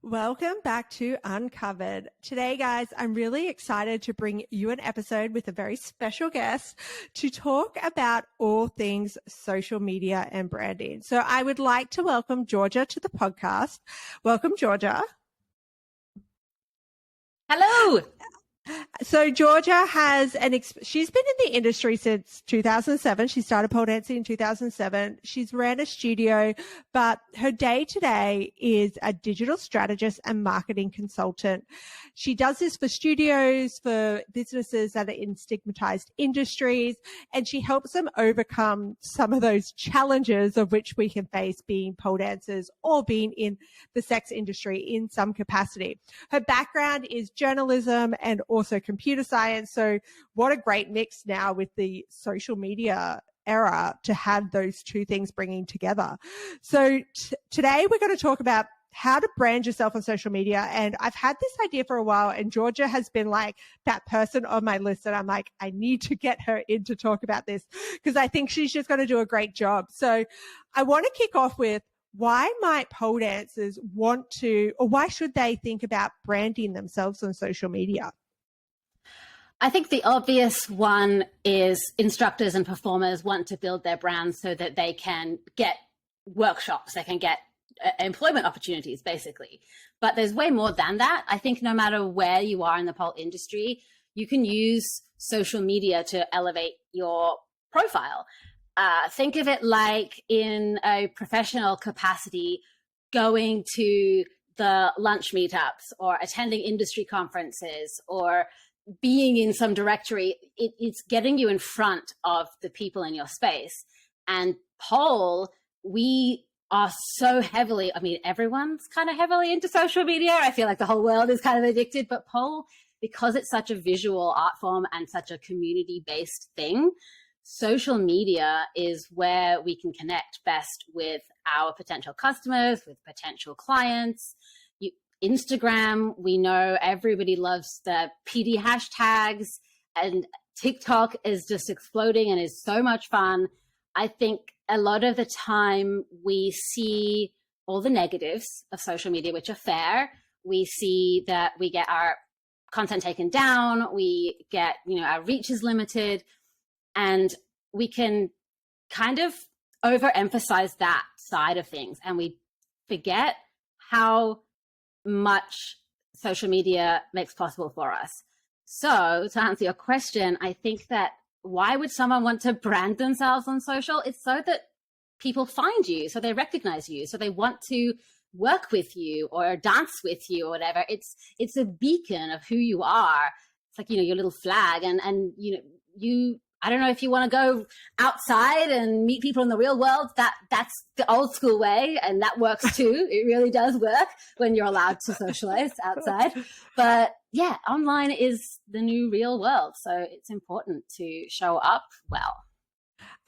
Welcome back to Uncovered. Today, guys, I'm really excited to bring you an episode with a very special guest to talk about all things social media and branding. So I would like to welcome Georgia to the podcast. Welcome, Georgia. Hello. So Georgia has she's been in the industry since 2007. She started pole dancing in 2007. She's ran a studio, but her day to day is a digital strategist and marketing consultant. She does this for studios, for businesses that are in stigmatized industries, and she helps them overcome some of those challenges of which we can face being pole dancers or being in the sex industry in some capacity. Her background is journalism and also computer science. So what a great mix now with the social media era to have those two things bringing together. So today we're going to talk about how to brand yourself on social media. And I've had this idea for a while, and Georgia has been like that person on my list that I'm like, I need to get her in to talk about this because I think she's just going to do a great job. So I want to kick off with, why might pole dancers want to, or why should they think about branding themselves on social media? I think the obvious one is instructors and performers want to build their brands so that they can get workshops, they can get employment opportunities, basically. But there's way more than that. I think no matter where you are in the pole industry, you can use social media to elevate your profile. Think of it like in a professional capacity, going to the lunch meetups or attending industry conferences or being in some directory. It's getting you in front of the people in your space. And pole, we are so heavily, everyone's kind of heavily into social media. I feel like the whole world is kind of addicted, but pole, because it's such a visual art form and such a community-based thing, social media is where we can connect best with our potential customers, with potential clients. Instagram, we know everybody loves the PD hashtags, and TikTok is just exploding and is so much fun. I think a lot of the time we see all the negatives of social media, which are fair. We see that we get our content taken down, we get, our reach is limited, and we can kind of overemphasize that side of things, and we forget how much social media makes possible for us. So to answer your question, I think that why would someone want to brand themselves on social? It's so that people find you, so they recognize you, so they want to work with you or dance with you or whatever. It's a beacon of who you are. It's like, your little flag, and you I don't know if you want to go outside and meet people in the real world. That's the old school way, and that works too. It really does work when you're allowed to socialize outside. But yeah, online is the new real world, so it's important to show up well.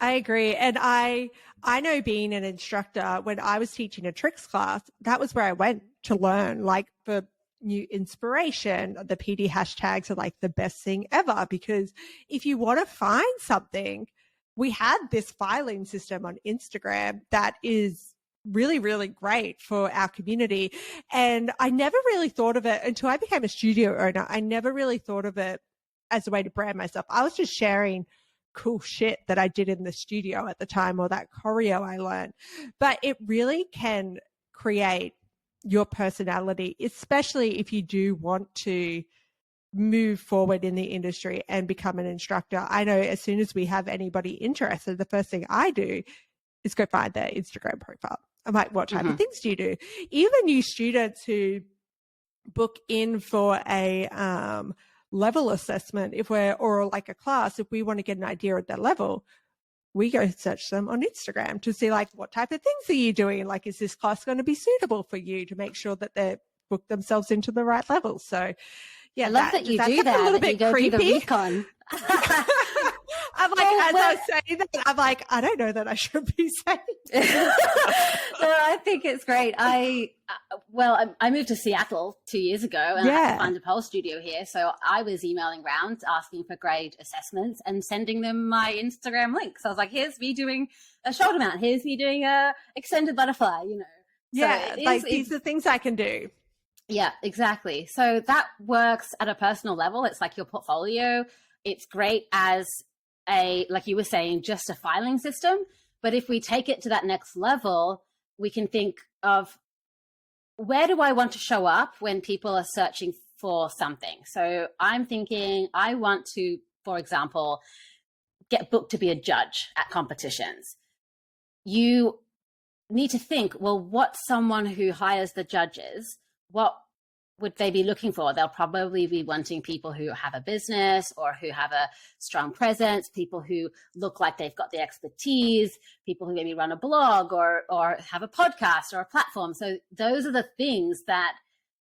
I agree. And I know, being an instructor, when I was teaching a tricks class, that was where I went to learn, like, for new inspiration. The PD hashtags are like the best thing ever, because if you want to find something, we had this filing system on Instagram that is really, really great for our community. And I never really thought of it until I became a studio owner. I never really thought of it as a way to brand myself. I was just sharing cool shit that I did in the studio at the time, or that choreo I learned. But it really can create your personality, especially if you do want to move forward in the industry and become an instructor. I know as soon as we have anybody interested, the first thing I do is go find their Instagram profile. I'm like, what type of things do you do? Even new students who book in for a level assessment, or like a class, if we want to get an idea at their level, we go search them on Instagram to see, like, what type of things are you doing? Like, is this class going to be suitable for you, to make sure that they've booked themselves into the right level? So yeah, I love that you do that. A little bit you go creepy. Do the recon. I'm like, as I was saying that, I'm like, I don't know that I should be saying that. No, I think it's great. I moved to Seattle 2 years ago, and I had to find a pole studio here. So I was emailing around asking for grade assessments and sending them my Instagram links. I was like, here's me doing a shoulder mount. Here's me doing a extended butterfly, Yeah, so these are things I can do. Yeah, exactly. So that works at a personal level. It's like your portfolio. It's great as a, like you were saying, just a filing system. But if we take it to that next level, we can think of, where do I want to show up when people are searching for something? So I'm thinking I want to, for example, get booked to be a judge at competitions. You need to think, well, what someone who hires the judges, what would they be looking for? They'll probably be wanting people who have a business or who have a strong presence, people who look like they've got the expertise, people who maybe run a blog or have a podcast or a platform. So those are the things that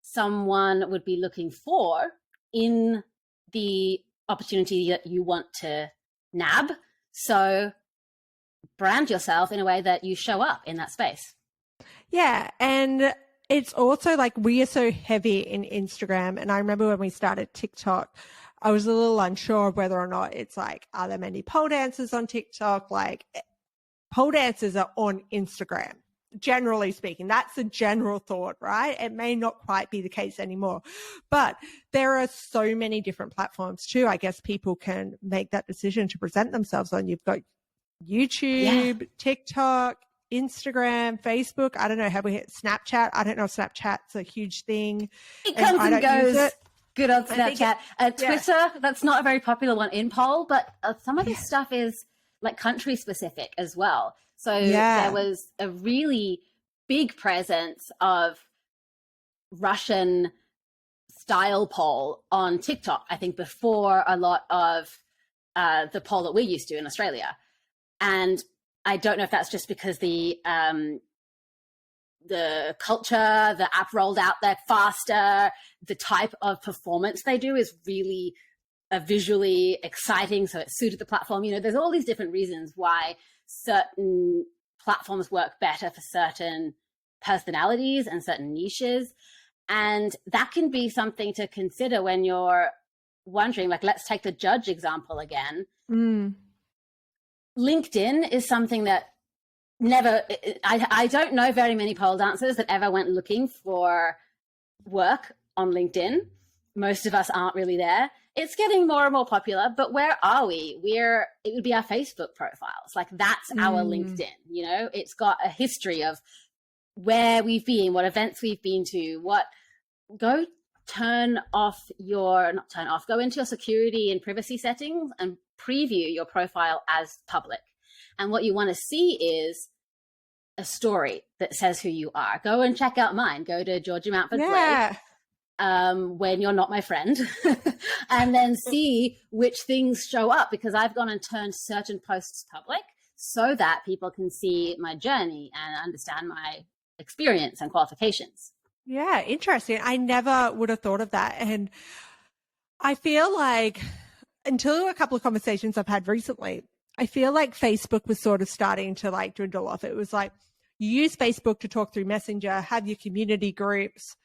someone would be looking for in the opportunity that you want to nab. So brand yourself in a way that you show up in that space. Yeah. And it's also like we are so heavy in Instagram. And I remember when we started TikTok, I was a little unsure of whether or not it's like, are there many pole dancers on TikTok? Like, pole dancers are on Instagram, generally speaking. That's a general thought, right? It may not quite be the case anymore, but there are so many different platforms too. I guess people can make that decision to present themselves on. You've got YouTube, TikTok, Instagram, Facebook. I don't know. Have we hit Snapchat? I don't know if Snapchat's a huge thing. It comes and goes. Good old Snapchat. Twitter, that's not a very popular one in poll, but some of this stuff is like country specific as well. So there was a really big presence of Russian style poll on TikTok, I think before a lot of the poll that we're used to in Australia. And I don't know if that's just because the culture, the app rolled out there faster, the type of performance they do is really visually exciting, so it suited the platform. You know, there's all these different reasons why certain platforms work better for certain personalities and certain niches. And that can be something to consider when you're wondering, like, let's take the judge example again. LinkedIn is something that I don't know very many pole dancers that ever went looking for work on LinkedIn. Most of us aren't really there. It's getting more and more popular, but where are we? It would be our Facebook profiles. Like, that's our LinkedIn, you know? It's got a history of where we've been, what events we've been to, go into your security and privacy settings and preview your profile as public. And what you want to see is a story that says who you are. Go and check out mine. Go to Georgia Mountford Blake when you're not my friend, and then see which things show up, because I've gone and turned certain posts public so that people can see my journey and understand my experience and qualifications. Yeah, interesting. I never would have thought of that. And I feel like, until a couple of conversations I've had recently, I feel like Facebook was sort of starting to like dwindle off. It was like, you use Facebook to talk through Messenger, have your community groups,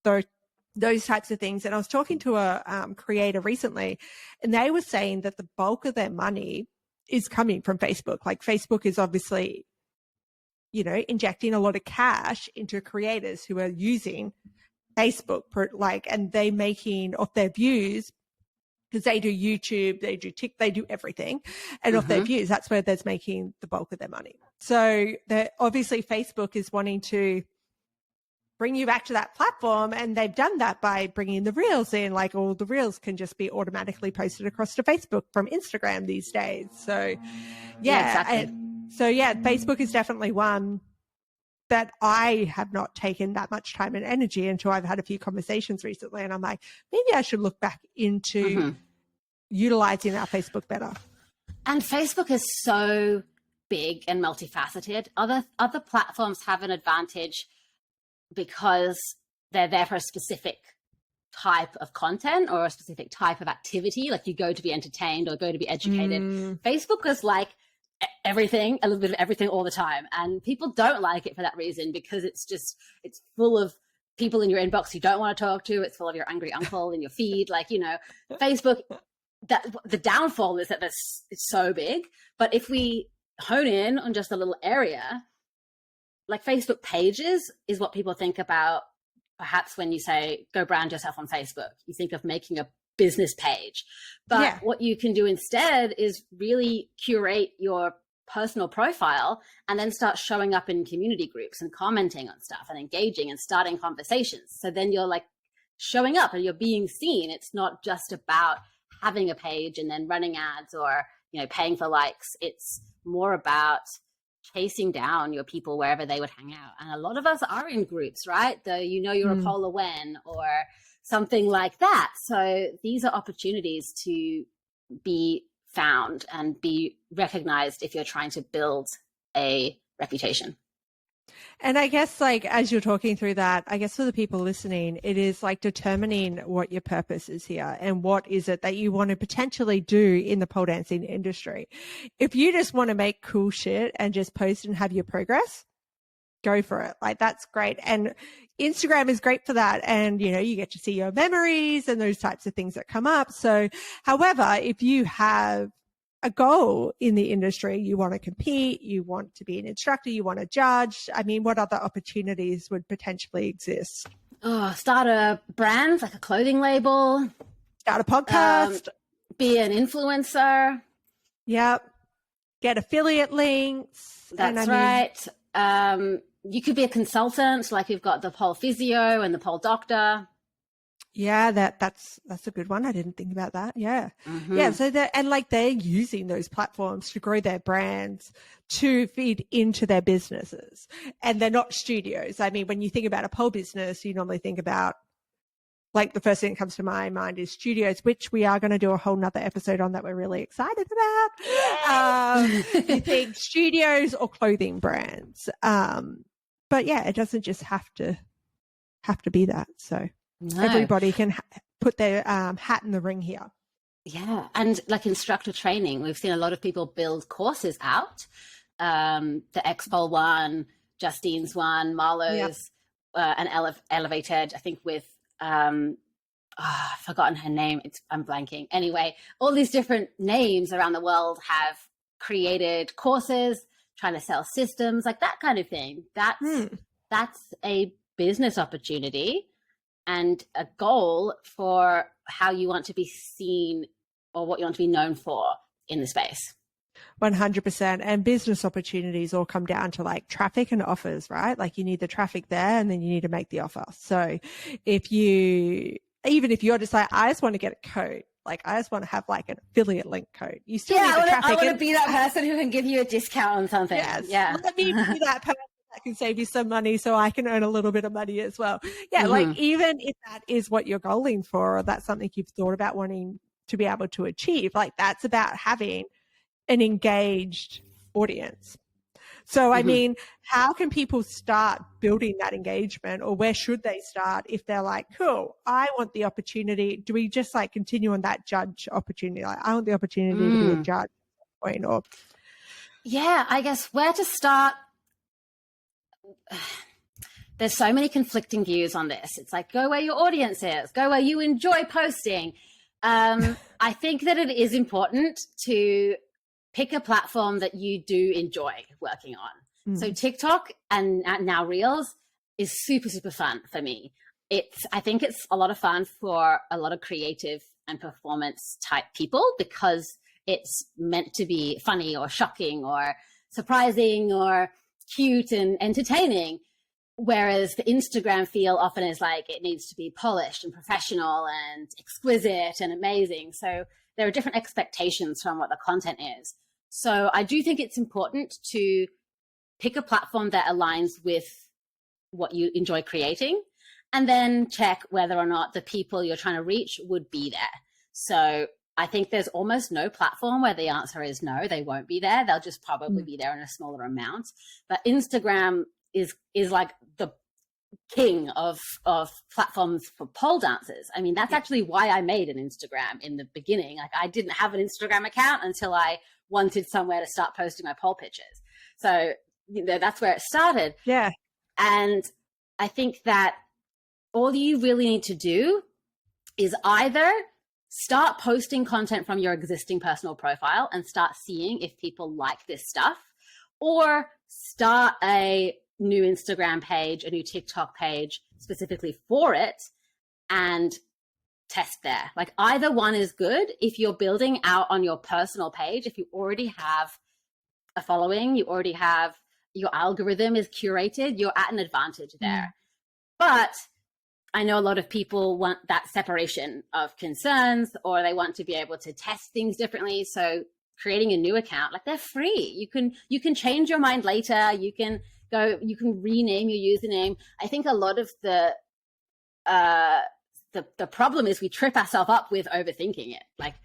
those types of things. And I was talking to a creator recently, and they were saying that the bulk of their money is coming from Facebook. Like, Facebook is obviously, you know, injecting a lot of cash into creators who are using Facebook, and they making off their views, because they do YouTube, they do TikTok, they do everything. And off their views, that's where they're making the bulk of their money. So obviously Facebook is wanting to bring you back to that platform. And they've done that by bringing the reels in. Like, all the reels can just be automatically posted across to Facebook from Instagram these days. So exactly. Facebook is definitely one that I have not taken that much time and energy until I've had a few conversations recently. And I'm like, maybe I should look back into utilizing our Facebook better. And Facebook is so big and multifaceted. Other platforms have an advantage because they're there for a specific type of content or a specific type of activity. Like, you go to be entertained or go to be educated. Facebook is like everything, a little bit of everything all the time. And people don't like it for that reason, because it's full of people in your inbox you don't want to talk to. It's full of your angry uncle in your feed. Like, you know, Facebook, that the downfall is that it's so big. But if we hone in on just a little area, like Facebook pages is what people think about perhaps when you say go brand yourself on Facebook, you think of making a business page. But what you can do instead is really curate your personal profile and then start showing up in community groups and commenting on stuff and engaging and starting conversations. So then you're like showing up and you're being seen. It's not just about having a page and then running ads or, you know, paying for likes. It's more about chasing down your people wherever they would hang out. And a lot of us are in groups, right? Though, you know, you're a Polar Wen or something like that. So these are opportunities to be found and be recognized if you're trying to build a reputation. And I guess, like, as you're talking through that, I guess for the people listening, it is like determining what your purpose is here and what is it that you want to potentially do in the pole dancing industry. If you just want to make cool shit and just post and have your progress, go for it. Like, that's great. And Instagram is great for that. And, you know, you get to see your memories and those types of things that come up. So, however, if you have a goal in the industry, you want to compete, you want to be an instructor, you want to judge, I mean, what other opportunities would potentially exist? Oh, start a brand, like a clothing label. Start a podcast. Be an influencer. Yep. Get affiliate links. That's right. You could be a consultant, like you've got the pole physio and the pole doctor. Yeah, that's a good one. I didn't think about that. Yeah. Yeah. So they're using those platforms to grow their brands to feed into their businesses. And they're not studios. I mean, when you think about a pole business, you normally think about, like, the first thing that comes to my mind is studios, which we are going to do a whole nother episode on that we're really excited about. You think studios or clothing brands. But yeah, it doesn't just have to be that. So everybody can put their hat in the ring here. Yeah. And like instructor training, we've seen a lot of people build courses out. The X-Pole one, Justine's one, Marlo's, and Elevated, I think with, I've forgotten her name. I'm blanking. Anyway, all these different names around the world have created courses, trying to sell systems, like that kind of thing. That's a business opportunity and a goal for how you want to be seen or what you want to be known for in the space. 100%. And business opportunities all come down to like traffic and offers, right? Like you need the traffic there and then you need to make the offer. So even if you're just like, I just want to get a code, like I just want to have like an affiliate link code. You still need the traffic. I want to be that person who can give you a discount on something. Yes. Yeah. Let me be that person that can save you some money so I can earn a little bit of money as well. Yeah. Like even if that is what you're goaling for, or that's something you've thought about wanting to be able to achieve, like that's about having an engaged audience. So, I mean, how can people start building that engagement, or where should they start if they're like, cool, I want the opportunity? Do we just like continue on that judge opportunity? Like, I want the opportunity to be a judge at some point, yeah, I guess where to start. There's so many conflicting views on this. It's like, go where your audience is, go where you enjoy posting. I think that it is important to pick a platform that you do enjoy working on. So TikTok and now Reels is super, super fun for me. I think it's a lot of fun for a lot of creative and performance type people because it's meant to be funny or shocking or surprising or cute and entertaining. Whereas the Instagram feel often is like it needs to be polished and professional and exquisite and amazing. So there are different expectations from what the content is. So I do think it's important to pick a platform that aligns with what you enjoy creating and then check whether or not the people you're trying to reach would be there. So I think there's almost no platform where the answer is no, they won't be there. They'll just probably be there in a smaller amount. But Instagram is like the king of platforms for pole dancers. I mean, that's actually why I made an Instagram in the beginning. Like I didn't have an Instagram account until I wanted somewhere to start posting my pole pictures. So that's where it started. Yeah. And I think that all you really need to do is either start posting content from your existing personal profile and start seeing if people like this stuff, or start a new Instagram page, a new TikTok page specifically for it, and test there. Like either one is good. If you're building out on your personal page, if you already have a following, you already have your algorithm is curated, you're at an advantage there. But I know a lot of people want that separation of concerns, or they want to be able to test things differently. So creating a new account, like they're free. You can change your mind later. You can rename your username. I think a lot of the problem is we trip ourselves up with overthinking it. Like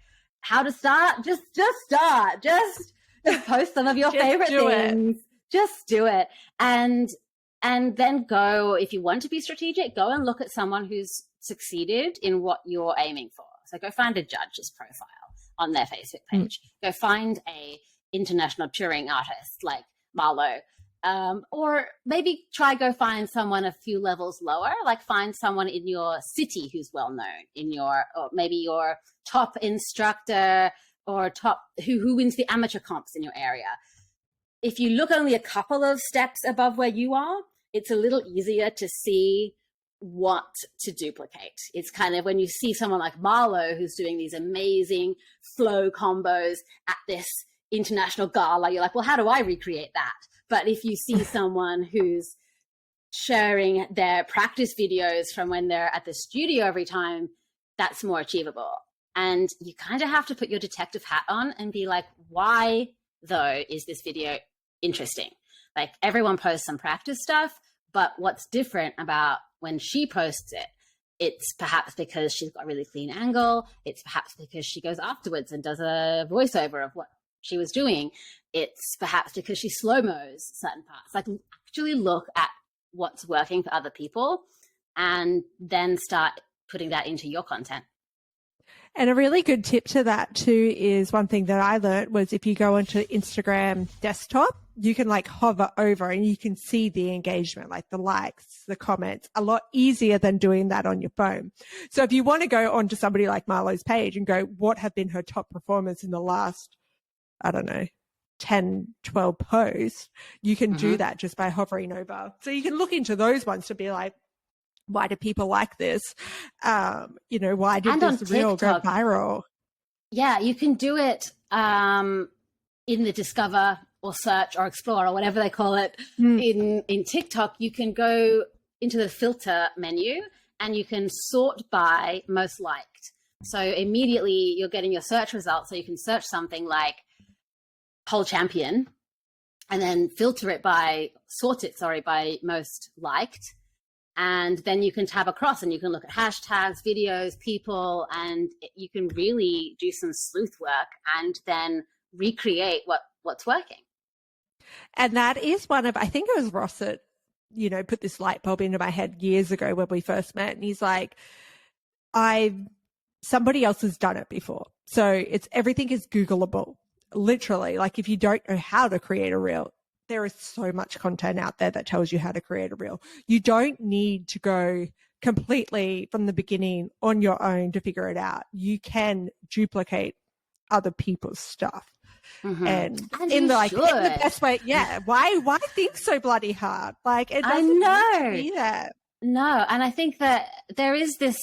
how to start, just start, just post some of your favorite things. Just do it. And then go, if you want to be strategic, go and look at someone who's succeeded in what you're aiming for. So go find a judge's profile on their Facebook page. Go find a international touring artist like Marlo. Or maybe go find someone a few levels lower, like find someone in your city who's well known, or maybe your top instructor or who wins the amateur comps in your area. If you look only a couple of steps above where you are, it's a little easier to see what to duplicate. It's kind of when you see someone like Marlo who's doing these amazing flow combos at this international gala, you're like, well, how do I recreate that? But if you see someone who's sharing their practice videos from when they're at the studio every time, that's more achievable. And you kind of have to put your detective hat on and be like, why though is this video interesting? Like everyone posts some practice stuff, but what's different about when she posts it? It's perhaps because she's got a really clean angle. It's perhaps because she goes afterwards and does a voiceover of what she was doing. It's perhaps because she slow-mos certain parts. Like actually look at what's working for other people and then start putting that into your content. And a really good tip to that too is one thing that I learned was if you go onto Instagram desktop, you can like hover over and you can see the engagement, like the likes, the comments, a lot easier than doing that on your phone. So if you want to go onto somebody like Marlo's page and go, what have been her top performers in the last, I don't know, 10, 12 posts, you can do that just by hovering over. So you can look into those ones to be like, why do people like this? Why did this reel go viral? Yeah, you can do it in the discover or search or explore or whatever they call it. In TikTok, you can go into the filter menu and you can sort by most liked. So immediately you're getting your search results. So you can search something like pole champion and then sort it by most liked. And then you can tab across and you can look at hashtags, videos, people, and you can really do some sleuth work and then recreate what's working. And that is one of, I think it was Ross that, put this light bulb into my head years ago when we first met. And he's like, somebody else has done it before. So everything is Googleable. Literally, like if you don't know how to create a reel, there is so much content out there that tells you how to create a reel. You don't need to go completely from the beginning on your own to figure it out. You can duplicate other people's stuff. And in the best way, yeah. Why think so bloody hard? Like it doesn't need to be that. No, and I think that there is this,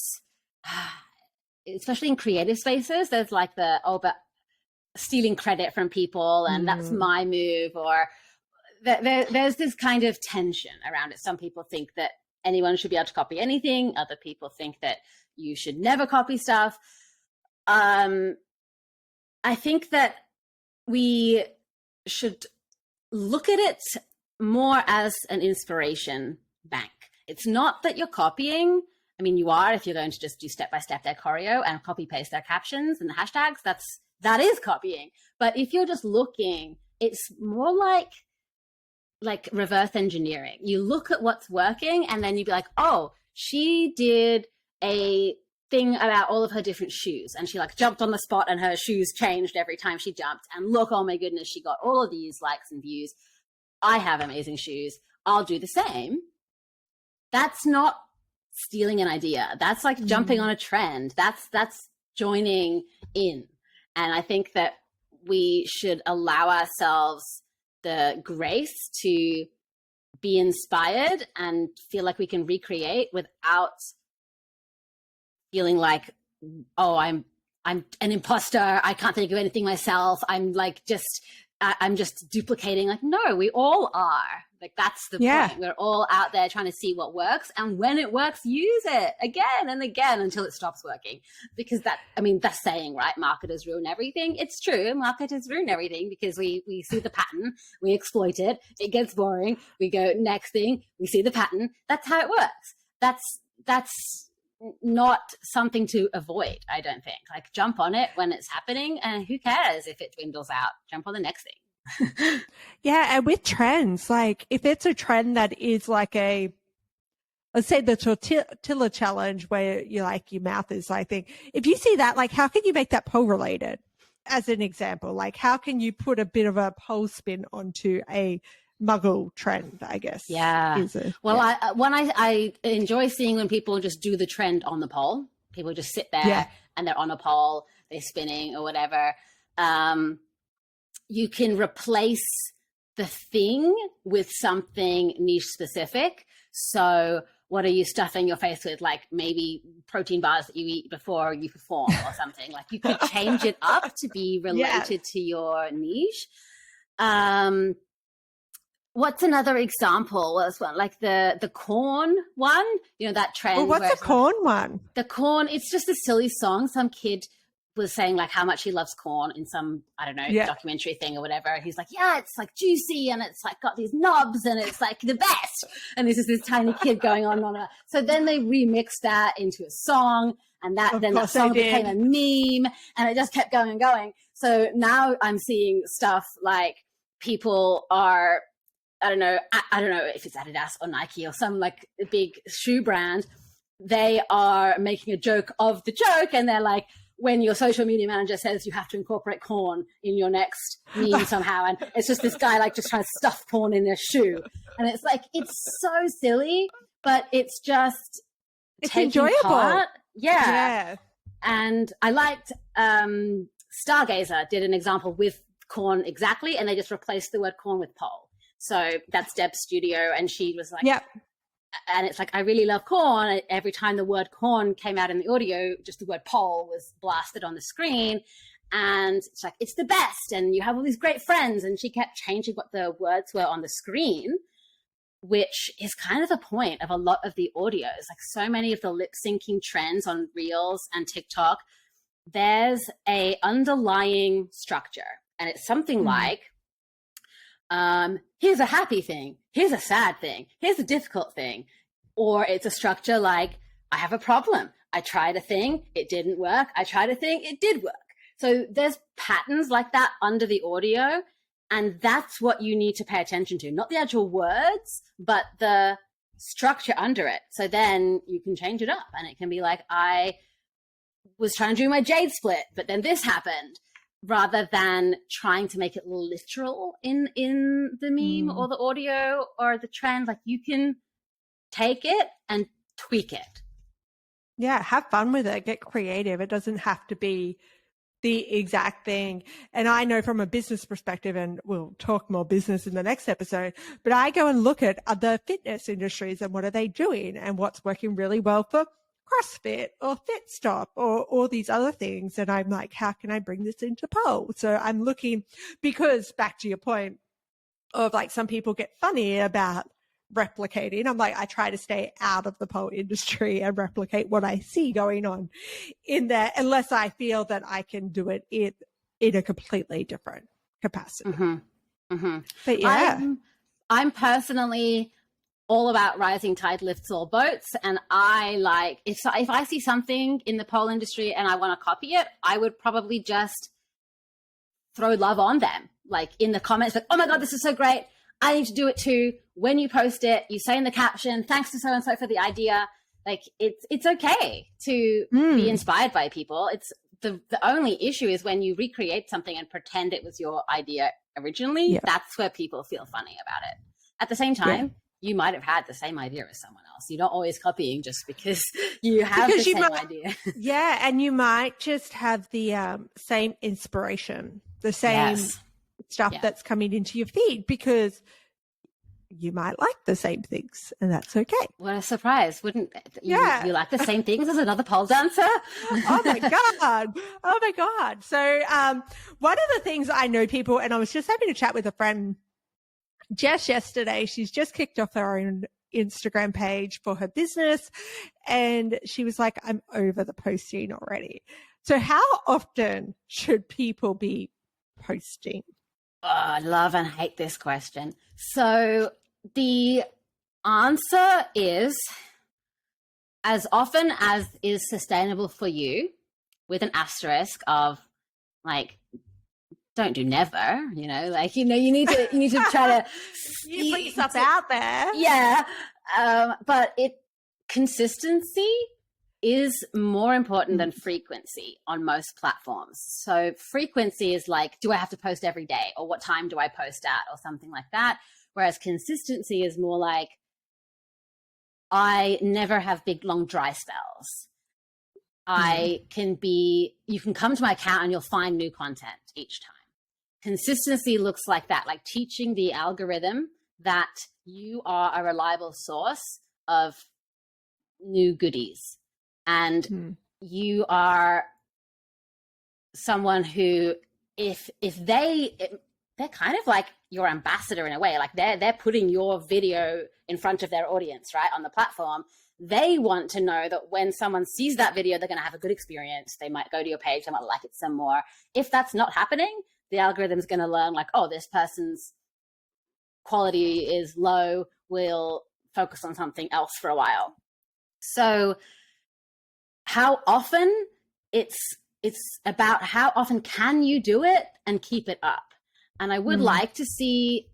especially in creative spaces, there's like but stealing credit from people and that's my move, or there's this kind of tension around it. Some people think that anyone should be able to copy anything. Other people think that you should never copy stuff. I think that we should look at it more as an inspiration bank. It's not that you're copying. I mean, you are if you're going to just do step-by-step their choreo and copy-paste their captions and the hashtags. That is copying. But if you're just looking, it's more like reverse engineering. You look at what's working and then you'd be like, oh, she did a thing about all of her different shoes and she like jumped on the spot and her shoes changed every time she jumped, and look, oh my goodness, she got all of these likes and views. I have amazing shoes, I'll do the same. That's not stealing an idea. That's like jumping on a trend. That's joining in. And I think that we should allow ourselves the grace to be inspired and feel like we can recreate without feeling like, oh, I'm an imposter. I can't think of anything myself. I'm just duplicating. Like, no, we all are. Like, that's the point. We're all out there trying to see what works. And when it works, use it again and again until it stops working. Because that's saying, right? Marketers ruin everything. It's true. Marketers ruin everything because we see the pattern, we exploit it. It gets boring. We go next thing. We see the pattern. That's how it works. That's not something to avoid, I don't think. Like, jump on it when it's happening, and who cares if it dwindles out? Jump on the next thing. Yeah, and with trends, like if it's a trend that is like let's say the tortilla challenge where you like your mouth is like thing. If you see that, like how can you make that pole related? As an example, like how can you put a bit of a pole spin onto a muggle trend, I guess. Yeah. I enjoy seeing when people just do the trend on the pole. People just sit there and they're on a pole, they're spinning or whatever. You can replace the thing with something niche specific. So what are you stuffing your face with? Like maybe protein bars that you eat before you perform or something. Like you could change it up to be related to your niche. What's another example? Was one like the corn one? You know, that trend. Well, what's the corn one? The corn, it's just a silly song. Some kid was saying like how much he loves corn in some, I don't know, documentary thing or whatever. And he's like, yeah, it's like juicy and it's like got these knobs and it's like the best. And this is this tiny kid going on and on. So then they remixed that into a song, and that song became a meme, and it just kept going and going. So now I'm seeing stuff like people are, I don't know if it's Adidas or Nike or some like big shoe brand. They are making a joke of the joke, and they're like, when your social media manager says you have to incorporate corn in your next meme somehow, and it's just this guy like just trying to stuff corn in their shoe, and it's like, it's so silly, but it's just enjoyable. Part. Yeah. And I liked Stargazer did an example with corn exactly, and they just replaced the word corn with pole. So that's Deb's studio, and she was like, yep. And it's like, I really love corn. Every time the word corn came out in the audio, just the word pole was blasted on the screen. And it's like, it's the best. And you have all these great friends. And she kept changing what the words were on the screen, which is kind of the point of a lot of the audios. Like so many of the lip syncing trends on Reels and TikTok, there's a underlying structure. And it's something like, here's a happy thing, here's a sad thing, here's a difficult thing. Or it's a structure like, I have a problem, I tried a thing, it didn't work, I tried a thing, it did work. So there's patterns like that under the audio, and that's what you need to pay attention to, not the actual words, but the structure under it. So then you can change it up, and it can be like, I was trying to do my jade split, but then this happened, rather than trying to make it literal in the meme or the audio or the trend. Like, you can take it and tweak it. Yeah, have fun with it. Get creative. It doesn't have to be the exact thing. And I know from a business perspective, and we'll talk more business in the next episode, but I go and look at other fitness industries and what are they doing and what's working really well for CrossFit or FitStop or all these other things. And I'm like, how can I bring this into pole? So I'm looking, because back to your point of like, some people get funny about replicating. I'm like, I try to stay out of the pole industry and replicate what I see going on in there, unless I feel that I can do it in a completely different capacity. But yeah, I'm personally all about rising tide lifts all boats. And I like, if I see something in the pole industry and I want to copy it, I would probably just throw love on them. Like in the comments, like, oh my God, this is so great, I need to do it too. When you post it, you say in the caption, thanks to so-and-so for the idea. Like it's okay to be inspired by people. It's the only issue is when you recreate something and pretend it was your idea originally. Yeah. That's where people feel funny about it. At the same time, you might have had the same idea as someone else. You're not always copying just because you have the same idea. Yeah, and you might just have the same inspiration, the same stuff that's coming into your feed, because you might like the same things, and that's okay. What a surprise. Wouldn't you, Yeah. you like the same things as another pole dancer? Oh my God. Oh my God. So, one of the things I know people, and I was just having a chat with a friend just yesterday, she's just kicked off her own Instagram page for her business. And she was like, I'm over the posting already. So how often should people be posting? Oh, I love and hate this question. So the answer is as often as is sustainable for you, with an asterisk of like, don't do never, like, you need to try to you put yourself out there. Yeah. But consistency is more important than frequency on most platforms. So frequency is like, do I have to post every day, or what time do I post at, or something like that? Whereas consistency is more like, I never have big, long, dry spells. You can come to my account and you'll find new content each time. Consistency looks like that, like teaching the algorithm that you are a reliable source of new goodies. And you are someone who, if they're kind of like your ambassador in a way, like they're putting your video in front of their audience, right, on the platform. They want to know that when someone sees that video, they're going to have a good experience. They might go to your page, they might like it some more. If that's not happening, the algorithm's going to learn like, oh, this person's quality is low, we'll focus on something else for a while. So how often, it's about how often can you do it and keep it up. And I would like to see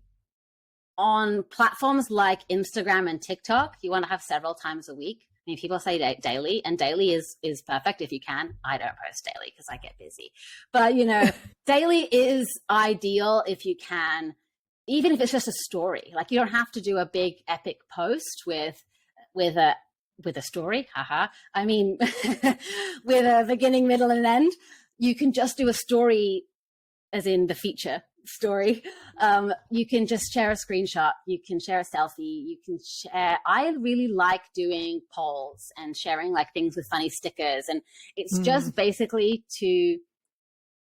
on platforms like Instagram and TikTok, you want to have several times a week. I mean, people say daily, and daily is perfect if you can. I don't post daily because I get busy. But, daily is ideal if you can, even if it's just a story. Like, you don't have to do a big epic post with a story. Haha. I mean, with a beginning, middle, and end. You can just do a story, as in the feature story. You can just share a screenshot. You can share a selfie. You can share. I really like doing polls and sharing like things with funny stickers. And it's just basically to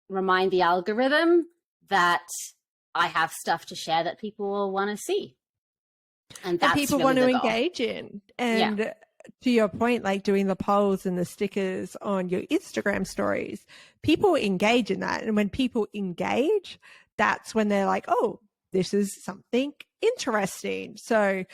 remind the algorithm that I have stuff to share that people will want to see. And that's people really want to the goal. engage in. And to your point, like doing the polls and the stickers on your Instagram stories, people engage in that. And when people engage, that's when they're like, oh, this is something interesting. So,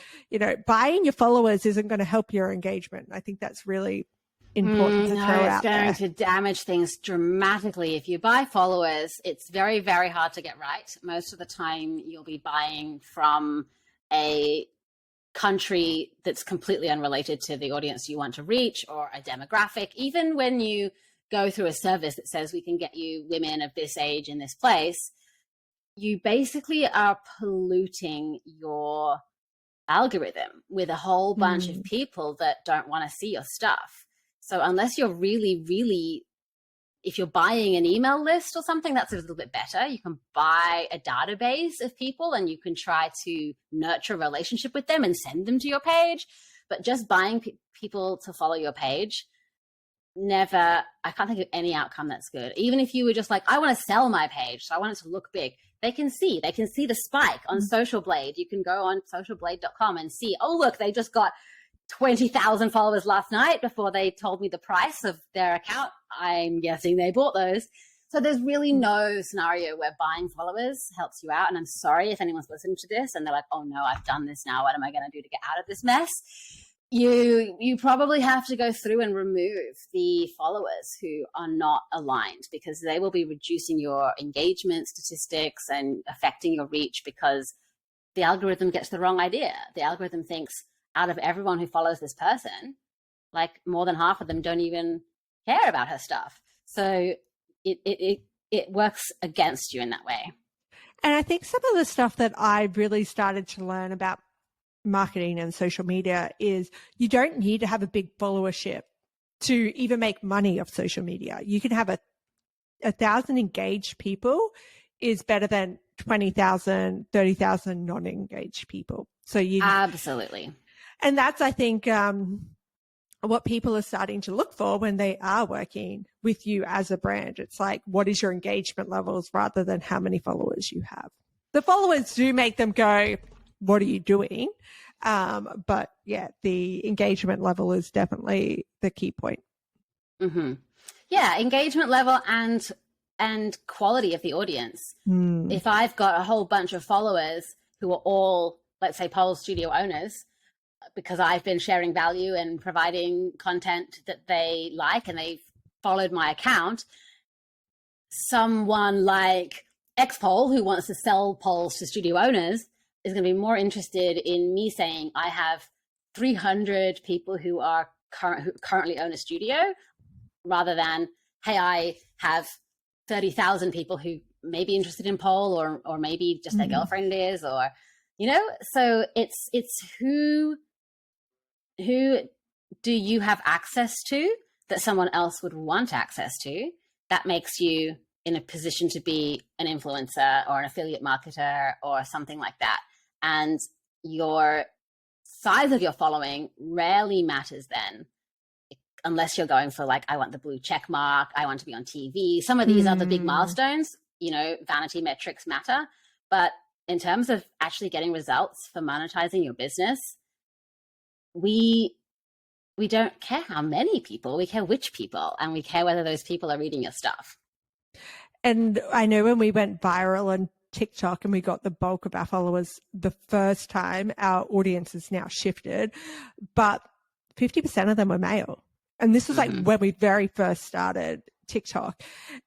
buying your followers isn't going to help your engagement. I think that's really important to throw out there. It's going to damage things dramatically. If you buy followers, it's very, very hard to get right. Most of the time you'll be buying from a country that's completely unrelated to the audience you want to reach, or a demographic. Even when you go through a service that says we can get you women of this age in this place, you basically are polluting your algorithm with a whole bunch of people that don't want to see your stuff. So unless you're really, really, if you're buying an email list or something, that's a little bit better. You can buy a database of people and you can try to nurture a relationship with them and send them to your page. But just buying people to follow your page, I can't think of any outcome that's good. Even if you were just like, I want to sell my page, so I want it to look big. They can see the spike on Social Blade. You can go on socialblade.com and see, oh, look, they just got 20,000 followers last night before they told me the price of their account. I'm guessing they bought those. So there's really no scenario where buying followers helps you out. And I'm sorry if anyone's listening to this and they're like, oh no, I've done this now. What am I going to do to get out of this mess? You probably have to go through and remove the followers who are not aligned, because they will be reducing your engagement statistics and affecting your reach, because the algorithm gets the wrong idea. The algorithm thinks out of everyone who follows this person, like more than half of them don't even care about her stuff. So it works against you in that way. And I think some of the stuff that I really started to learn about marketing and social media is you don't need to have a big followership to even make money off social media. You can have 1,000 engaged people is better than 20,000, 30,000 non-engaged people. So absolutely. And that's, I think, what people are starting to look for when they are working with you as a brand. It's like, what is your engagement levels rather than how many followers you have? The followers do make them go, what are you doing? But yeah, the engagement level is definitely the key point. Mm-hmm. Yeah, engagement level and quality of the audience. If I've got a whole bunch of followers who are all, let's say, pole studio owners, because I've been sharing value and providing content that they like and they've followed my account, someone like Xpole who wants to sell poles to studio owners is going to be more interested in me saying I have 300 people who are who currently own a studio, rather than, hey, I have 30,000 people who may be interested in pole, or maybe just their girlfriend is, or, you know. So it's who do you have access to that someone else would want access to, that makes you in a position to be an influencer or an affiliate marketer or something like that. And your size of your following rarely matters then, unless you're going for like, I want the blue check mark, I want to be on TV. Some of these other big milestones, you know, vanity metrics matter. But in terms of actually getting results for monetizing your business, we don't care how many people, we care which people, and we care whether those people are reading your stuff. And I know when we went viral on TikTok and we got the bulk of our followers the first time, our audience has now shifted, but 50% of them were male. And this was like when we very first started TikTok.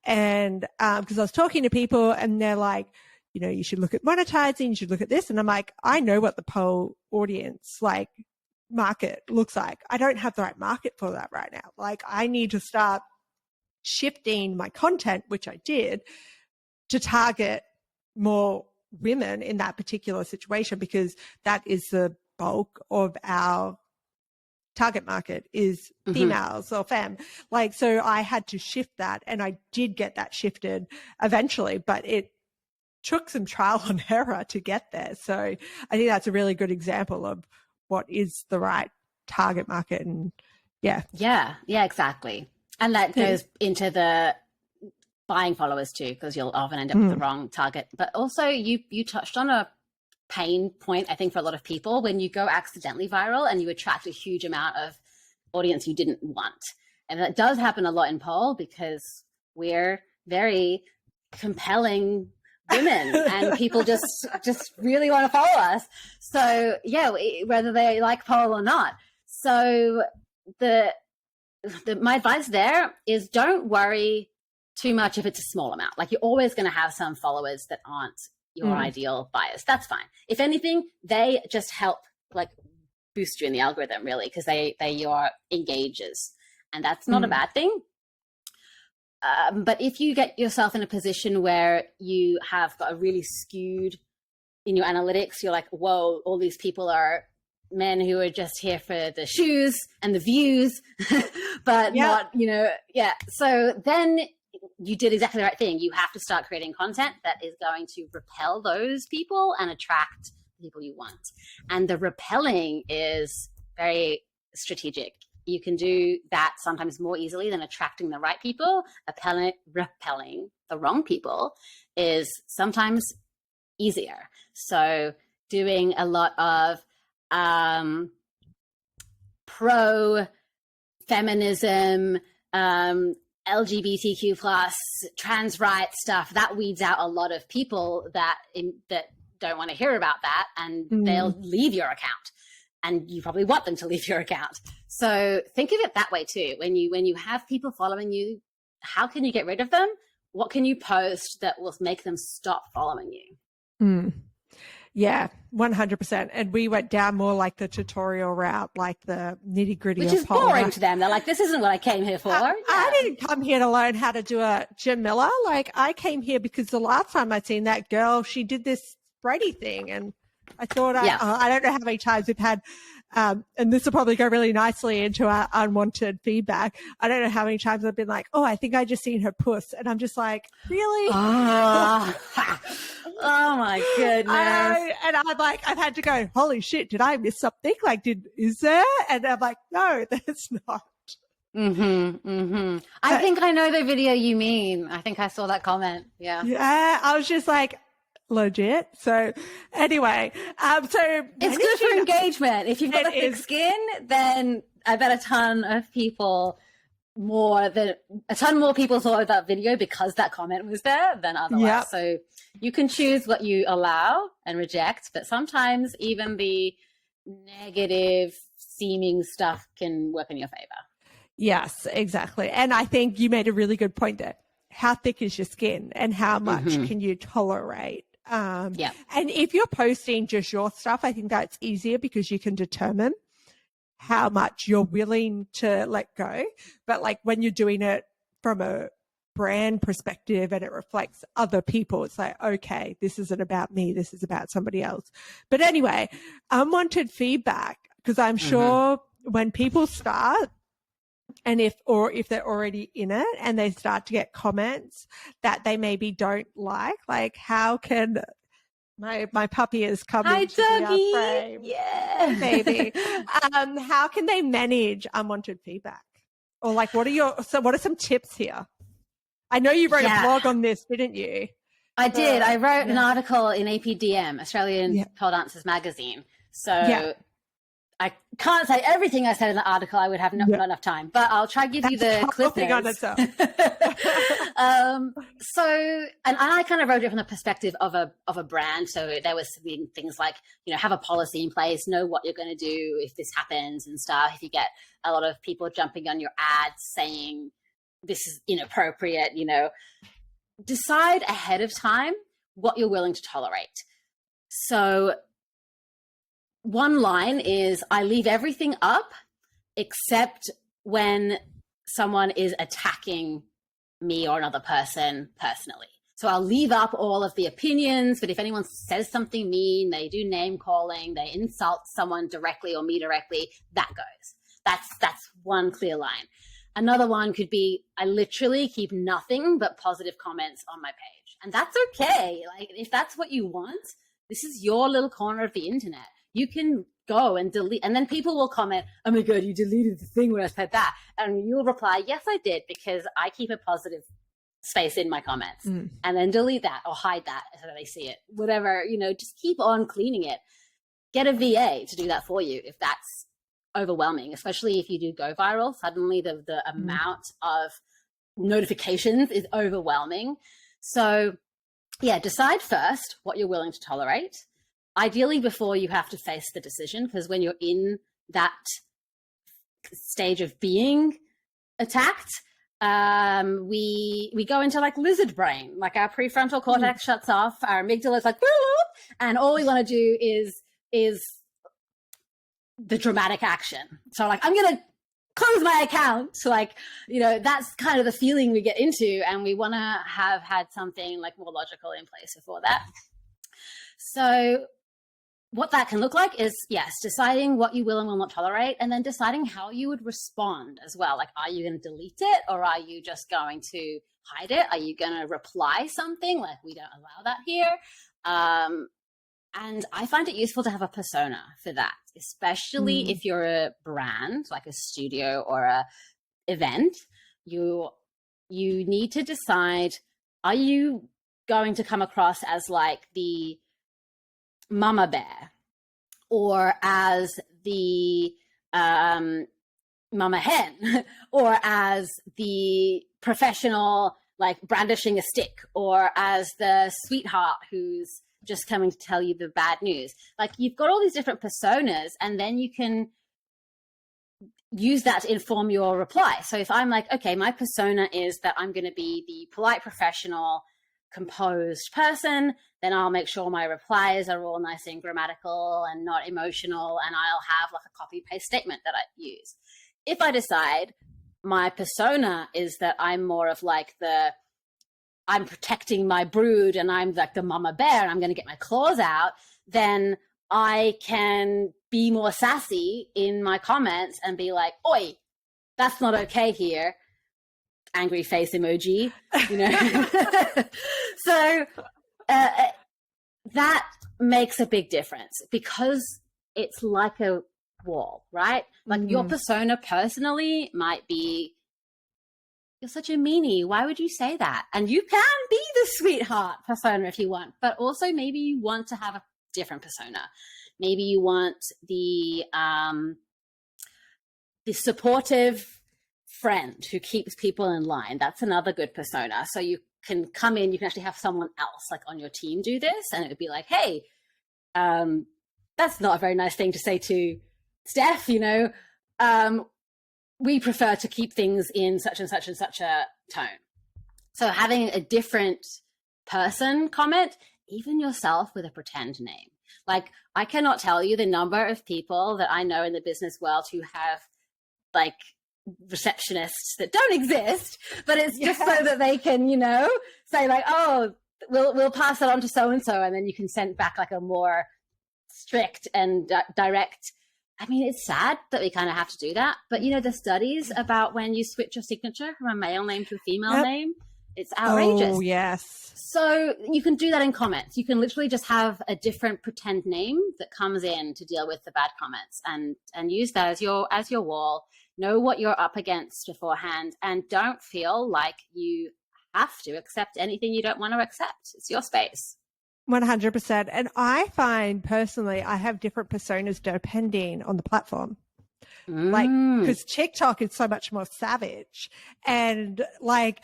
And because I was talking to people and they're like, you know, you should look at monetizing, you should look at this. And I'm like, I know what the pole audience like market looks like. I don't have the right market for that right now. Like, I need to start shifting my content, which I did, to target more women in that particular situation, because that is the bulk of our target market is females or femme. Like, so I had to shift that, and I did get that shifted eventually, but it took some trial and error to get there. So I think that's a really good example of what is the right target market. And yeah, exactly. And that goes into the buying followers too, because you'll often end up with the wrong target. But also you touched on a pain point, I think, for a lot of people, when you go accidentally viral and you attract a huge amount of audience you didn't want. And that does happen a lot in pole, because we're very compelling women and people just really want to follow us. So yeah, whether they like pole or not. So my advice there is, don't worry too much if it's a small amount. Like, you're always going to have some followers that aren't your ideal buyers. That's fine. If anything, they just help like boost you in the algorithm, really, because they your engagers, and that's not a bad thing. But if you get yourself in a position where you have got a really skewed in your analytics, you're like, whoa, all these people are men who are just here for the shoes and the views, but not, So then you did exactly the right thing. You have to start creating content that is going to repel those people and attract the people you want. And the repelling is very strategic. You can do that sometimes more easily than attracting the right people. Repelling the wrong people is sometimes easier. So doing a lot of pro-feminism, LGBTQ plus, trans rights stuff, that weeds out a lot of people that don't want to hear about that, and they'll leave your account. And you probably want them to leave your account. So think of it that way too. When you have people following you, how can you get rid of them? What can you post that will make them stop following you? Yeah, 100%. And we went down more like the tutorial route, like the nitty gritty. Which is boring to them. They're like, this isn't what I came here for. I didn't come here to learn how to do a Jim Miller. Like, I came here because the last time I'd seen that girl, she did this Brady thing, and I thought, I don't know how many times we've had, and this will probably go really nicely into our unwanted feedback. I don't know how many times I've been like, oh, I think I just seen her puss. And I'm just like, really? Oh my goodness. And I'm like, I've had to go, holy shit, did I miss something? Like, is there? And I'm like, no, there's not. I think I know the video you mean. I think I saw that comment. Yeah. Yeah. I was just like, legit. So anyway, so it's good for engagement. If you've got the thick skin, then I bet a ton more people saw that video because that comment was there than otherwise. Yep. So you can choose what you allow and reject, but sometimes even the negative seeming stuff can work in your favor. Yes, exactly. And I think you made a really good point there. How thick is your skin and how much can you tolerate? And if you're posting just your stuff, I think that's easier because you can determine how much you're willing to let go. But like when you're doing it from a brand perspective and it reflects other people, it's like, okay, this isn't about me. This is about somebody else. But anyway, unwanted feedback, because I'm sure when people start, and if they're already in it and they start to get comments that they maybe don't like how can my puppy is coming Hi, to the frame. Yeah, baby. How can they manage unwanted feedback? Or like, what are some tips here? I know you wrote a blog on this, didn't you? I did. I wrote an article in APDM, Australian Pole Dancers Magazine. So I can't say everything I said in the article. I would have not enough time, but I'll try to give you the clip notes. And I kind of wrote it from the perspective of a brand. So there was things like, have a policy in place, know what you're going to do if this happens and stuff. If you get a lot of people jumping on your ads saying this is inappropriate, decide ahead of time what you're willing to tolerate. So one line is, I leave everything up except when someone is attacking me or another person personally. So I'll leave up all of the opinions, but if anyone says something mean, they do name calling, they insult someone directly or me directly, that goes. That's one clear line. Another one could be, I literally keep nothing but positive comments on my page. And that's okay. Like, if that's what you want, this is your little corner of the internet. You can go and delete, and then people will comment, oh my God, you deleted the thing where I said that. And you'll reply, yes, I did, because I keep a positive space in my comments. And then delete that or hide that so they see it. Whatever, just keep on cleaning it. Get a VA to do that for you if that's overwhelming, especially if you do go viral. Suddenly the amount of notifications is overwhelming. So decide first what you're willing to tolerate. Ideally before you have to face the decision, because when you're in that stage of being attacked, we go into like lizard brain, like our prefrontal cortex shuts off, our amygdala is like, and all we want to do is the dramatic action. So like, I'm going to close my account. So like, that's kind of the feeling we get into, and we want to have had something like more logical in place before that. So what that can look like is, deciding what you will and will not tolerate, and then deciding how you would respond as well. Like, are you going to delete it, or are you just going to hide it? Are you going to reply something? Like, we don't allow that here. And I find it useful to have a persona for that, especially if you're a brand, like a studio or a event. You need to decide, are you going to come across as like the mama bear, or as the mama hen, or as the professional, like brandishing a stick, or as the sweetheart who's just coming to tell you the bad news. Like, you've got all these different personas, and then you can use that to inform your reply. So if I'm like, okay, my persona is that I'm going to be the polite, professional, composed person, then I'll make sure my replies are all nice and grammatical and not emotional, and I'll have like a copy paste statement that I use. If I decide my persona is that I'm more of like I'm protecting my brood and I'm like the mama bear and I'm going to get my claws out, then I can be more sassy in my comments and be like, oi, that's not okay here. Angry face emoji, So that makes a big difference because it's like a wall, right? Like your persona personally might be, you're such a meanie. Why would you say that? And you can be the sweetheart persona if you want, but also maybe you want to have a different persona. Maybe you want the supportive friend who keeps people in line. That's another good persona. So you can come in, you can actually have someone else like on your team do this, and it would be like, hey, that's not a very nice thing to say to Steph, you know, we prefer to keep things in such and such and such a tone. So having a different person comment, even yourself with a pretend name. Like, I cannot tell you the number of people that I know in the business world who have like receptionists that don't exist, but it's just so that they can, you know, say like, oh, we'll pass it on to so-and-so, and then you can send back like a more strict and direct. I mean, it's sad that we kind of have to do that, but you know, the studies about when you switch your signature from a male name to a female name, it's outrageous. Oh, yes. So you can do that in comments. You can literally just have a different pretend name that comes in to deal with the bad comments, and use that as your wall. Know what you're up against beforehand, and don't feel like you have to accept anything you don't want to accept. It's your space. 100%. And I find personally, I have different personas depending on the platform. Like, because TikTok is so much more savage, and I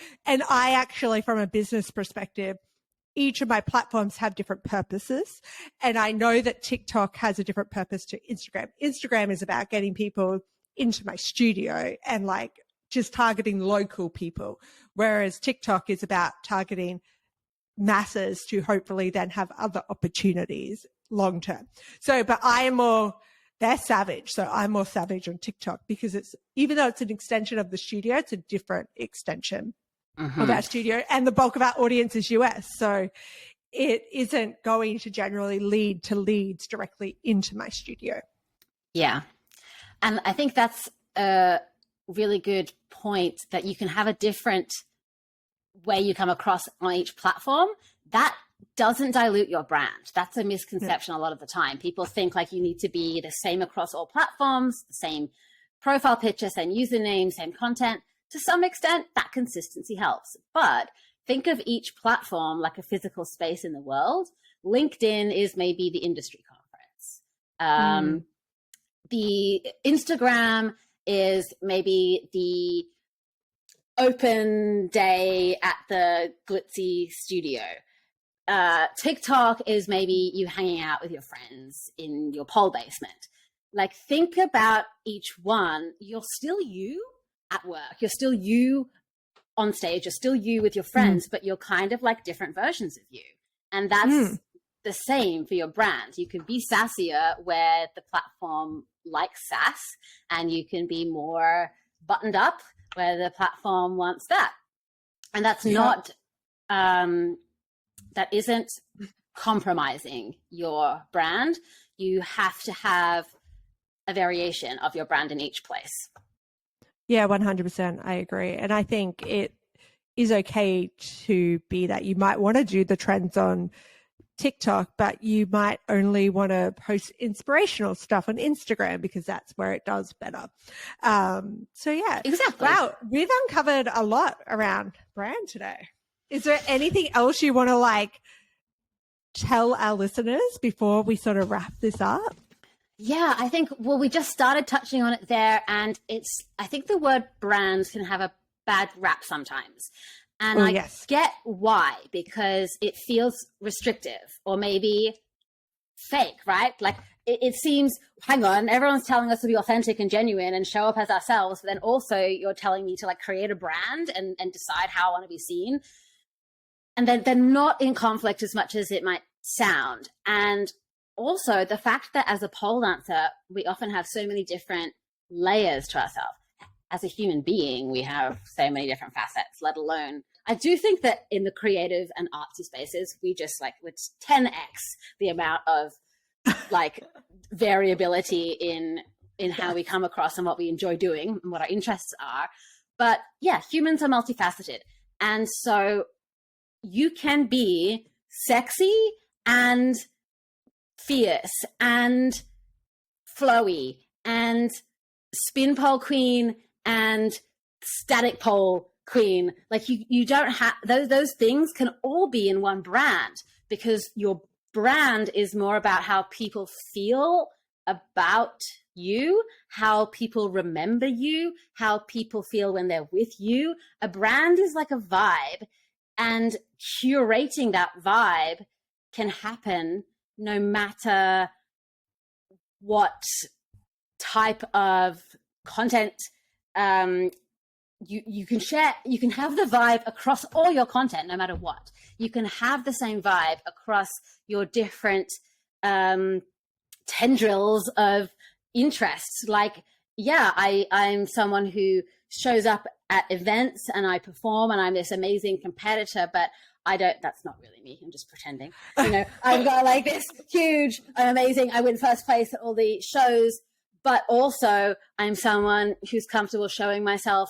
actually, from a business perspective, each of my platforms have different purposes. And I know that TikTok has a different purpose to Instagram. Instagram is about getting people into my studio and like just targeting local people, whereas TikTok is about targeting masses to hopefully then have other opportunities long term. So, but they're savage. So I'm more savage on TikTok because even though it's an extension of the studio, it's a different extension of our studio, and the bulk of our audience is US. So it isn't going to generally lead to leads directly into my studio. Yeah. And I think that's a really good point, that you can have a different way you come across on each platform. That doesn't dilute your brand. That's a misconception a lot of the time. People think like you need to be the same across all platforms, the same profile picture, same username, same content. To some extent, that consistency helps. But think of each platform like a physical space in the world. LinkedIn is maybe the industry conference. The Instagram is maybe the open day at the glitzy studio. TikTok is maybe you hanging out with your friends in your pole basement. Like, think about each one. You're still you at work. You're still you on stage. You're still you with your friends, but you're kind of like different versions of you. And that's the same for your brand. You can be sassier where the platform likes sass, and you can be more buttoned up where the platform wants that. And that's not, that isn't compromising your brand. You have to have a variation of your brand in each place. Yeah, 100%. I agree. And I think it is okay to be that. You might want to do the trends on TikTok, but you might only want to post inspirational stuff on Instagram because that's where it does better. So yeah, exactly. Wow, we've uncovered a lot around brand today. Is there anything else you want to like tell our listeners before we sort of wrap this up? Yeah, I think, well, we just started touching on it there, and I think the word brands can have a bad rap sometimes. And I get why, because it feels restrictive or maybe fake, right? Like it seems, hang on, everyone's telling us to be authentic and genuine and show up as ourselves, but then also you're telling me to like create a brand and decide how I want to be seen. And then they're not in conflict as much as it might sound. And also the fact that as a pole dancer, we often have so many different layers to ourselves. As a human being, we have so many different facets, let alone, I do think that in the creative and artsy spaces, we just like, with 10x the amount of like variability in how we come across and what we enjoy doing and what our interests are. But yeah, humans are multifaceted. And so you can be sexy and fierce and flowy and spin pole queen and static pole queen. Like you don't have those things can all be in one brand, because your brand is more about how people feel about you, how people remember you, how people feel when they're with you. A brand is like a vibe, and curating that vibe can happen no matter what type of content you can share. You can have the vibe across all your content, no matter what. You can have the same vibe across your different tendrils of interests. Like, yeah, I'm someone who shows up at events and I perform and I'm this amazing competitor, but I don't, that's not really me. I'm just pretending. You know, I've got like this huge, I'm amazing. I win first place at all the shows, but also I'm someone who's comfortable showing myself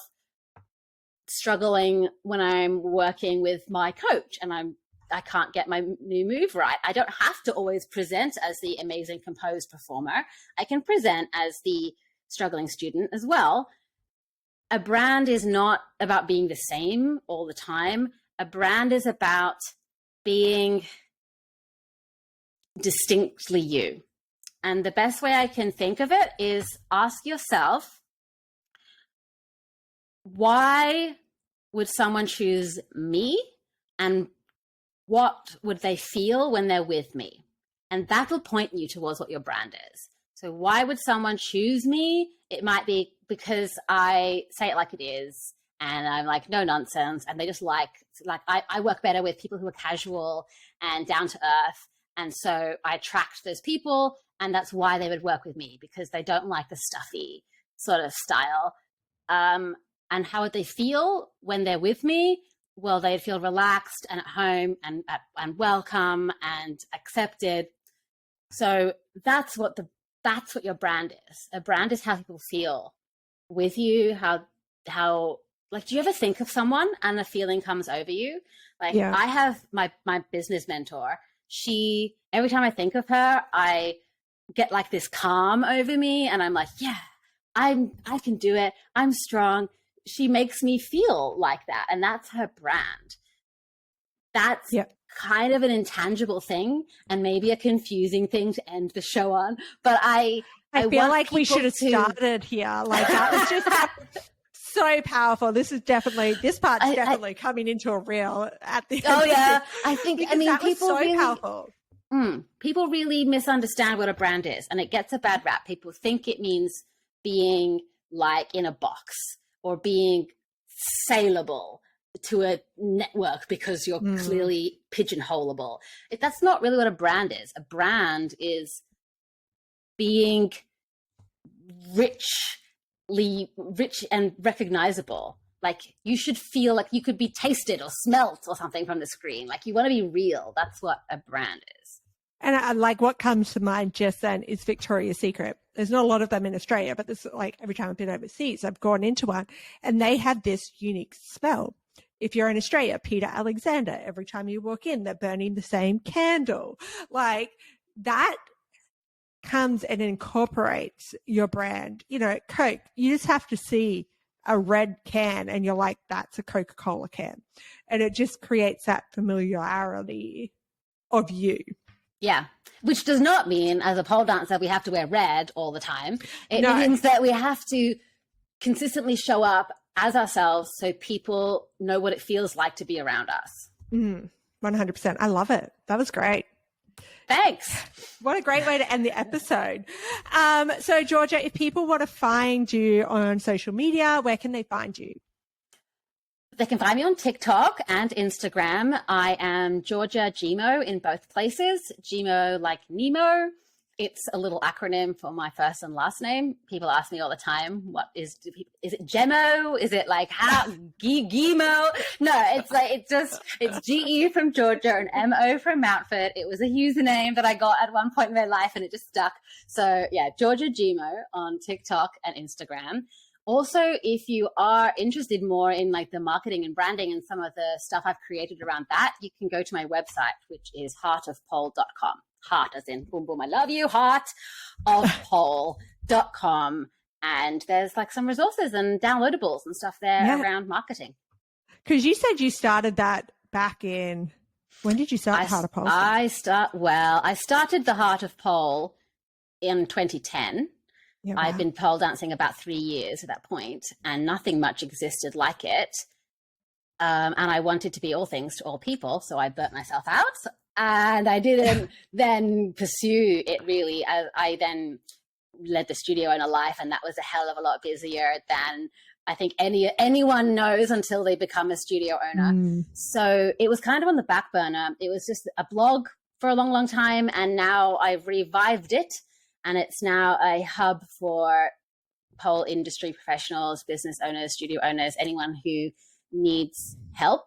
struggling when I'm working with my coach and I can't get my new move right. I don't have to always present as the amazing composed performer. I can present as the struggling student as well. A brand is not about being the same all the time. A brand is about being distinctly you. And the best way I can think of it is ask yourself, why would someone choose me, and what would they feel when they're with me? And that will point you towards what your brand is. So why would someone choose me? It might be because I say it like it is, and I'm like, no nonsense. And they just like I work better with people who are casual and down to earth. And so I attract those people, and that's why they would work with me, because they don't like the stuffy sort of style. And how would they feel when they're with me? Well, they'd feel relaxed and at home and welcome and accepted. So that's what your brand is. A brand is how people feel with you. How like, do you ever think of someone and a feeling comes over you? Like, yeah. I have my business mentor. She, every time I think of her, I get like this calm over me, and I'm like, yeah, I can do it. I'm strong. She makes me feel like that, and that's her brand. That's kind of an intangible thing, and maybe a confusing thing to end the show on. But I feel like we should have started here. Like, that was just so powerful. This part's definitely coming into a reel at the end. Oh yeah, I think. I mean, people so really powerful. People really misunderstand what a brand is, and it gets a bad rap. People think it means being like in a box, or being saleable to a network because you're clearly pigeonholable. That's not really what a brand is. A brand is being rich and recognizable. Like, you should feel like you could be tasted or smelt or something from the screen. Like, you want to be real. That's what a brand is. And I like, what comes to mind just then is Victoria's Secret. There's not a lot of them in Australia, but this, like, every time I've been overseas, I've gone into one, and they have this unique smell. If you're in Australia, Peter Alexander, every time you walk in, they're burning the same candle. Like, that comes and incorporates your brand. You know, Coke, you just have to see a red can and you're like, that's a Coca-Cola can. And it just creates that familiarity of you. Yeah, which does not mean, as a pole dancer, we have to wear red all the time. It means that we have to consistently show up as ourselves so people know what it feels like to be around us. 100%. I love it. That was great. Thanks. What a great way to end the episode. So, Georgia, if people want to find you on social media, where can they find you? They can find me on TikTok and Instagram. I am Georgia Gmo in both places. Gmo like Nemo. It's a little acronym for my first and last name. People ask me all the time, is it Gemo? Is it like Gmo? No, it's like, it's GE from Georgia and MO from Mountford. It was a username that I got at one point in my life and it just stuck. So yeah, Georgia Gmo on TikTok and Instagram. Also, if you are interested more in like the marketing and branding and some of the stuff I've created around that, you can go to my website, which is heartofpole.com. Heart as in boom, boom, I love you, heartofpole.com. And there's like some resources and downloadables and stuff there around marketing. Because you said you started that back in, when did you start Heart of Pole? I started the Heart of Pole in 2010. Yeah, wow. I've been pole dancing about 3 years at that point, and nothing much existed like it. And I wanted to be all things to all people, so I burnt myself out. And I didn't then pursue it really. I then led the studio owner life, and that was a hell of a lot busier than I think anyone knows until they become a studio owner. So it was kind of on the back burner. It was just a blog for a long, long time, and now I've revived it. And it's now a hub for pole industry professionals, business owners, studio owners, anyone who needs help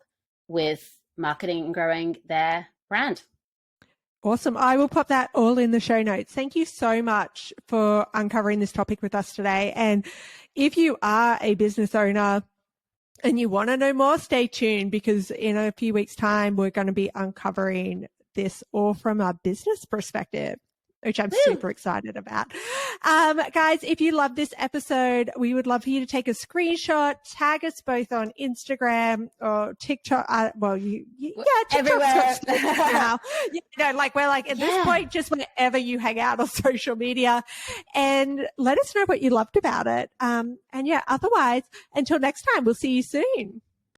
with marketing and growing their brand. Awesome. I will pop that all in the show notes. Thank you so much for uncovering this topic with us today. And if you are a business owner and you want to know more, stay tuned, because in a few weeks' time, we're going to be uncovering this all from a business perspective, which I'm super excited about. Guys, if you love this episode, we would love for you to take a screenshot, tag us both on Instagram or TikTok. Everywhere. Now. We're like at this point, just wherever you hang out on social media, and let us know what you loved about it. Otherwise, until next time, we'll see you soon.